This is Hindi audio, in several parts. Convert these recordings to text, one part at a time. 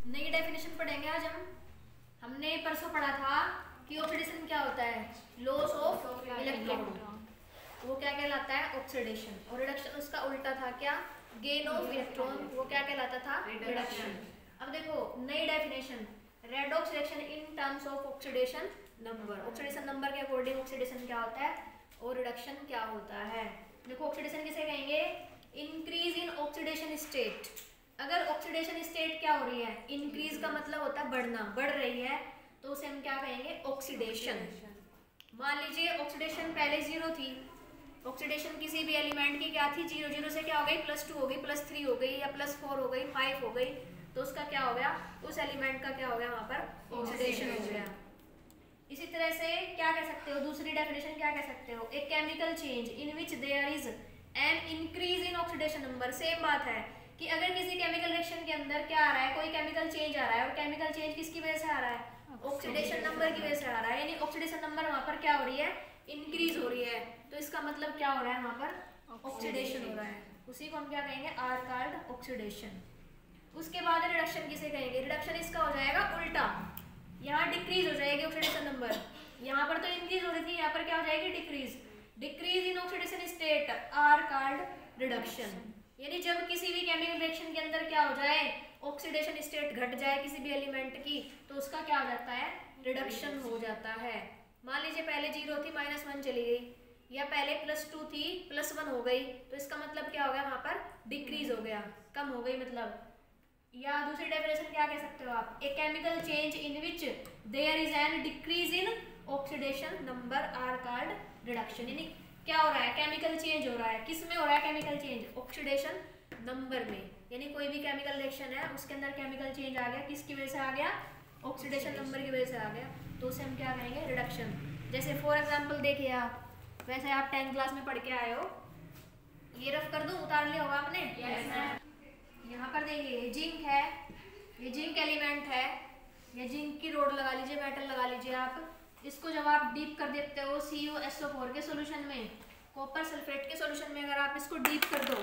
नई डेफिनेशन पढ़ेंगे आज हम। हमने परसों पढ़ा था कि ऑक्सीडेशन क्या होता है, लॉस ऑफ इलेक्ट्रॉन, वो क्या कहलाता है ऑक्सीडेशन, और रिडक्शन उसका उल्टा था क्या, गेन ऑफ इलेक्ट्रॉन, वो क्या कहलाता था रिडक्शन। अब देखो नई definition, redox reaction in terms of oxidation number, oxidation number के अकॉर्डिंग ऑक्सीडेशन क्या होता है और रिडक्शन क्या होता है। देखो ऑक्सीडेशन किसे कहेंगे, इंक्रीज इन ऑक्सीडेशन स्टेट। अगर ऑक्सीडेशन स्टेट क्या हो रही है, इंक्रीज का मतलब होता है बढ़ना, बढ़ रही है, तो उसे हम क्या कहेंगे ऑक्सीडेशन। मान लीजिए ऑक्सीडेशन पहले 0 थी, ऑक्सीडेशन किसी भी एलिमेंट की क्या थी 0, 0 से क्या हो गई +2 हो गई, +3 हो गई, या +4 हो गई, 5 हो गई, तो उसका क्या हो गया, उस एलिमेंट का क्या हो गया वहां पर ऑक्सीडेशन हो गया। इसी तरह से क्या कह सकते हो, दूसरी डेफिनेशन क्या कह सकते हो, एक chemical change in which there is an increase in oxidation number. Same बात है कि अगर किसी केमिकल रिएक्शन के अंदर क्या आ रहा है, कोई केमिकल चेंज आ रहा है, और केमिकल चेंज किसकी वजह से आ रहा है, ऑक्सीडेशन नंबर की वजह से आ रहा है, यानी ऑक्सीडेशन नंबर वहां पर क्या हो रही है, इंक्रीज हो रही है, तो इसका मतलब क्या हो रहा है, वहां पर ऑक्सीडेशन हो रहा है, उसी को हम क्या कहेंगे आर कॉल्ड ऑक्सीडेशन। उसके बाद रिडक्शन किसे कहेंगे, रिडक्शन इसका हो जाएगा उल्टा, यहाँ डिक्रीज हो जाएगी ऑक्सीडेशन नंबर, यहाँ पर तो इंक्रीज हो रही थी, यहाँ पर क्या हो जाएगी decrease, decrease in oxidation state are called reduction. यानी जब किसी भी केमिकल रिएक्शन के अंदर क्या हो जाए, ऑक्सीडेशन स्टेट घट जाए किसी भी एलिमेंट की, तो उसका क्या हो जाता है, रिडक्शन हो जाता है। मान लीजिए पहले 0 थी -1 चली गई, या पहले +2 थी +1 हो गई, तो इसका मतलब क्या हो गया, वहां पर डिक्रीज हो गया, कम हो गई मतलब। या दूसरी डेफिनेशन क्या कह सकते हो आप, a chemical change in which there is an decrease in oxidation number are called reduction. यानी क्या हो रहा है, केमिकल चेंज हो रहा है, किस में हो रहा है केमिकल चेंज, ऑक्सीडेशन नंबर में। यानी कोई भी केमिकल रिएक्शन है उसके अंदर केमिकल चेंज आ गया, किसकी वजह से आ गया, ऑक्सीडेशन नंबर की वजह से आ गया, तो उसे हम क्या कहेंगे रिडक्शन। जैसे फॉर एग्जांपल देखिए आप, वैसे आप 10th क्लास में पढ़ के आए हो, ये रफ कर दूं, उतार लिया होगा आपने। yes, यहाँ पर देखिए ये जिंक है, ये जिंक एलिमेंट है, ये जिंक की रोड लगा लीजिए, मेटल लगा लीजिए आप, इसको जब आप डीप कर देते हो CuSO4 के सॉल्यूशन में, कॉपर सल्फेट के सॉल्यूशन में, अगर आप इसको डीप कर दो,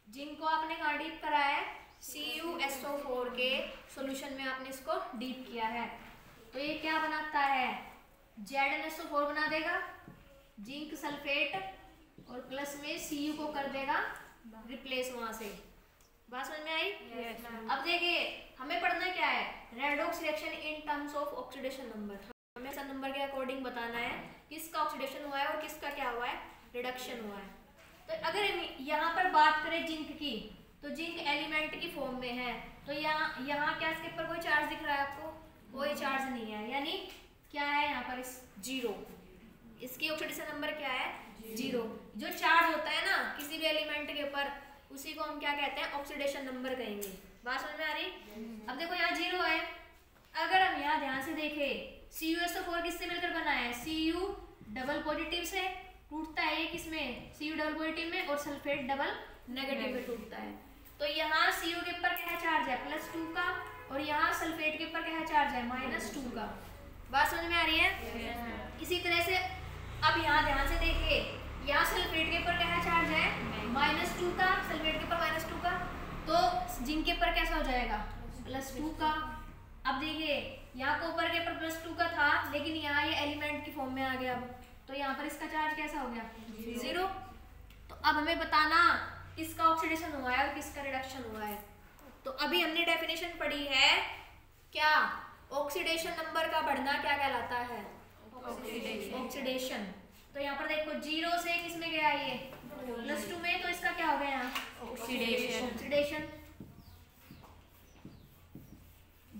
जिंक को आपने कहाँ डीप करा है, CuSO4 के सॉल्यूशन में आपने इसको डीप किया है, तो ये क्या बनाता है, ZnSO4 बना देगा, जिंक सल्फेट, और प्लस में Cu को कर देगा रिप्लेस वहां से। बात समझ में आई? yes, अब देखिए हमें पढ़ना क्या है, redox reaction in terms of oxidation number. हमें ऑक्सीडेशन नंबर के अकॉर्डिंग बताना है किसका ऑक्सीडेशन हुआ है और किसका क्या हुआ है, रिडक्शन हुआ है। तो अगर यहाँ पर बात करें जिंक की, तो जिंक एलिमेंट की फॉर्म में है, तो यहाँ क्या इसके ऊपर कोई चार्ज दिख रहा है आपको, कोई चार्ज नहीं है, यानी क्या है यहाँ पर 0, इसकी ऑक्सीडेशन नंबर क्या है 0। जो चार्ज होता है ना किसी भी एलिमेंट के ऊपर, उसी को हम क्या कहते हैं ऑक्सीडेशन नंबर कहेंगे। बात समझ में आ रही? अब देखो यहाँ 0 है, अगर हम यहाँ ध्यान से देखें CuSO4 किससे मिलकर बना है, Cu डबल पॉजिटिव से टूटता है, ये किसमें, Cu डबल पॉजिटिव में, और सल्फेट डबल नेगेटिव में टूटता है। तो यहाँ Cu के ऊपर क्या चार्ज है +2 का, और यहाँ सल्फेट के ऊपर क्या चार्ज है -2 का। बात समझ में आ रही है? इसी तरह से अब यहाँ ध्यान से देखिए, यहाँ सल्फेट के ऊपर क्या चार्ज है -2 का, सल्फेट के ऊपर -2 का, तो जिंक के ऊपर कैसा हो जाएगा +2 का। अब देखिए यहाँ कॉपर के ऊपर +2 का था, लेकिन यहाँ ये एलिमेंट की फॉर्म में आ गया, अब तो यहाँ पर इसका चार्ज कैसा हो गया 0। तो अब हमें बताना किसका ऑक्सीडेशन हुआ है और किसका रिडक्शन हुआ है। तो अभी हमने डेफिनेशन पढ़ी है क्या, ऑक्सीडेशन नंबर का बढ़ना क्या कहलाता है, ऑक्सीडेशन। तो यहाँ पर देखो 0 से किस में गया, ये +2 में, तो इसका क्या हो गया यहाँ ऑक्सीडेशन।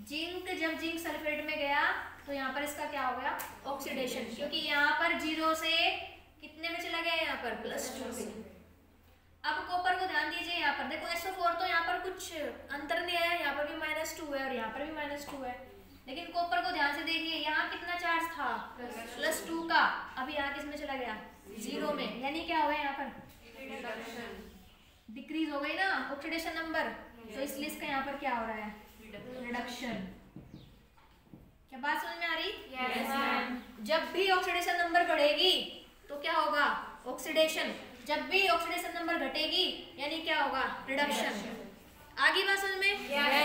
जिंक जब जिंक सल्फेट में गया तो यहाँ पर इसका क्या हो गया ऑक्सीडेशन, क्योंकि यहाँ पर 0 से कितने में चला गया, यहाँ पर +2 में। अब कॉपर को ध्यान दीजिए, यहाँ पर देखो SO4 तो यहाँ पर कुछ अंतर नहीं है, यहाँ पर भी -2 है और यहाँ पर भी -2 है, लेकिन कॉपर को ध्यान से देखिए यहाँ कितना चार्ज था +2 का, अब यहाँ किस में चला गया 0 में, यानी क्या हो गया यहाँ पर डिक्रीज हो गई ना ऑक्सीडेशन नंबर, तो इसलिए इसका यहाँ पर क्या हो रहा है रिडक्शन। क्या बात समझ में आ रही? yes, जब भी ऑक्सीडेशन नंबर बढ़ेगी तो क्या होगा ऑक्सीडेशन, जब भी ऑक्सीडेशन नंबर घटेगी यानी क्या होगा रिडक्शन। आगे बात समझ में? yes.